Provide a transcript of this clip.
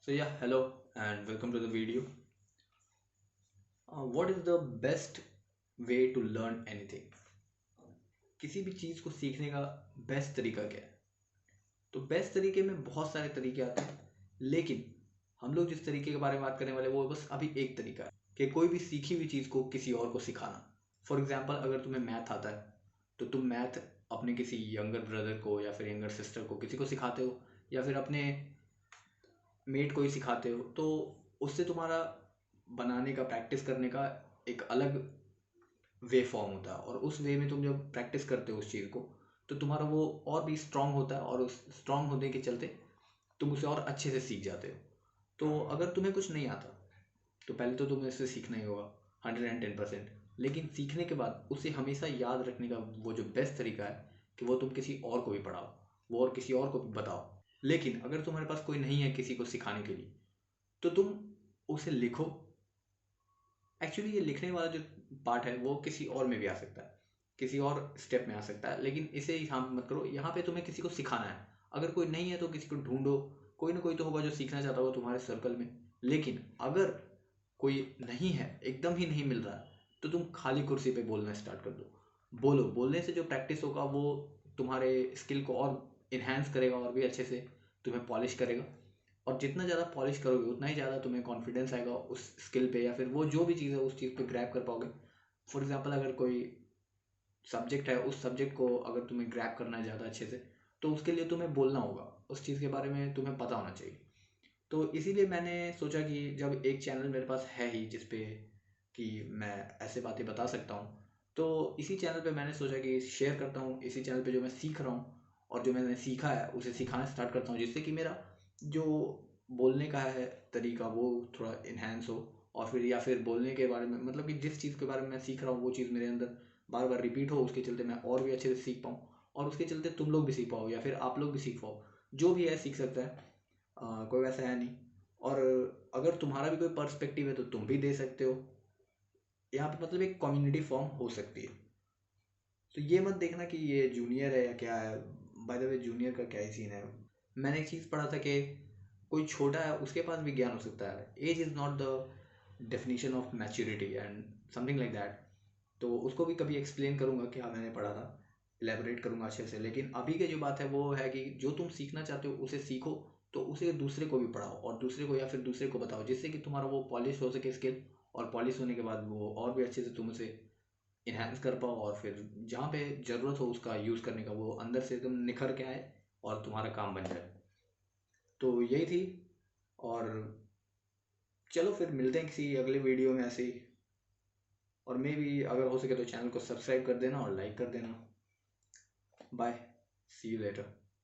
So yeah, hello and welcome to the video. What is the best way to learn anything? किसी भी चीज़ को सीखने का best तरीका क्या है? तो बेस्ट तरीके में बहुत सारे तरीके आते हैं, लेकिन हम लोग जिस तरीके के बारे में बात करने वाले वो बस अभी एक तरीका है कि कोई भी सीखी हुई चीज़ को किसी और को सिखाना। फॉर एग्जाम्पल, अगर तुम्हें मैथ आता है तो तुम मैथ अपने किसी यंगर ब्रदर को या फिर यंगर सिस्टर को किसी को सिखाते हो, या फिर अपने मेट को ही सिखाते हो। तो उससे तुम्हारा बनाने का, प्रैक्टिस करने का एक अलग वे फॉर्म होता है, और उस वे में तुम जब प्रैक्टिस करते हो उस चीज़ को तो तुम्हारा वो और भी स्ट्रांग होता है, और उस स्ट्रांग होने के चलते तुम उसे और अच्छे से सीख जाते हो। तो अगर तुम्हें कुछ नहीं आता तो पहले तो तुम्हें इससे सीखना ही होगा 110%। लेकिन सीखने के बाद उसे हमेशा याद रखने का वो जो बेस्ट तरीका है कि वो तुम किसी और को भी पढ़ाओ, वो और किसी और को भी बताओ। लेकिन अगर तुम्हारे पास कोई नहीं है किसी को सिखाने के लिए तो तुम उसे लिखो। एक्चुअली ये लिखने वाला जो पार्ट है वो किसी और में भी आ सकता है, किसी और स्टेप में आ सकता है, लेकिन इसे यहाँ मत करो। यहाँ पे तुम्हें किसी को सिखाना है। अगर कोई नहीं है तो किसी को ढूंढो, कोई ना कोई तो होगा जो सीखना चाहता होगा तुम्हारे सर्कल में। लेकिन अगर कोई नहीं है, एकदम ही नहीं मिल रहा है, तो तुम खाली कुर्सी पे बोलना स्टार्ट कर दो। बोलो, बोलने से जो प्रैक्टिस होगा वो तुम्हारे स्किल को और इन्हेंस करेगा, और भी अच्छे से तुम्हें पॉलिश करेगा। और जितना ज़्यादा पॉलिश करोगे उतना ही ज़्यादा तुम्हें कॉन्फिडेंस आएगा उस स्किल पे, या फिर वो जो भी चीज़ है उस चीज़ पे ग्रैब कर पाओगे। फॉर एग्जांपल, अगर कोई सब्जेक्ट है, उस सब्जेक्ट को अगर तुम्हें ग्रैब करना है ज़्यादा अच्छे से, तो उसके लिए तुम्हें बोलना होगा, उस चीज़ के बारे में तुम्हें पता होना चाहिए। तो इसीलिए मैंने सोचा कि जब एक चैनल मेरे पास है ही जिस पे कि मैं ऐसे बातें बता सकता हूँ, तो इसी चैनल पे मैंने सोचा कि शेयर करता हूँ। इसी चैनल पे जो मैं सीख रहा हूँ और जो मैंने सीखा है उसे सिखाना स्टार्ट करता हूँ, जिससे कि मेरा जो बोलने का है तरीका वो थोड़ा इन्हेंस हो। और फिर या फिर बोलने के बारे में, मतलब कि जिस चीज़ के बारे में मैं सीख रहा हूँ वो चीज़ मेरे अंदर बार बार रिपीट हो, उसके चलते मैं और भी अच्छे से सीख पाऊँ, और उसके चलते तुम लोग भी सीख पाओ या फिर आप लोग भी सीख पाओ। जो भी है सीख सकता है, कोई वैसा है नहीं। और अगर तुम्हारा भी कोई पर्सपेक्टिव है तो तुम भी दे सकते हो। यहाँ पे मतलब एक कम्युनिटी फॉर्म हो सकती है। तो ये मत देखना कि ये जूनियर है या क्या है। बाय द वे, जूनियर का क्या ही सीन है। मैंने एक चीज़ पढ़ा था कि कोई छोटा है उसके पास भी ज्ञान हो सकता है। Age is not the definition of maturity and something like that. तो उसको भी कभी एक्सप्लेन करूँगा क्या मैंने पढ़ा था, एलेबोरेट करूँगा अच्छे से। लेकिन अभी की जो बात है वो है कि जो तुम सीखना चाहते हो उसे सीखो, तो उसे दूसरे को भी पढ़ाओ, और दूसरे को या फिर दूसरे को बताओ, जिससे कि तुम्हारा वो पॉलिश हो सके स्किल। और पॉलिश होने के बाद वो और भी अच्छे से तुम उसे इन्हांस कर पाओ, और फिर जहाँ पे ज़रूरत हो उसका यूज़ करने का वो अंदर से एकदम निखर के आए और तुम्हारा काम बन जाए। तो यही थी। और चलो फिर मिलते हैं किसी अगले वीडियो में ऐसे ही। और मे भी अगर हो सके तो चैनल को सब्सक्राइब कर देना और लाइक कर देना। Bye, see you letter.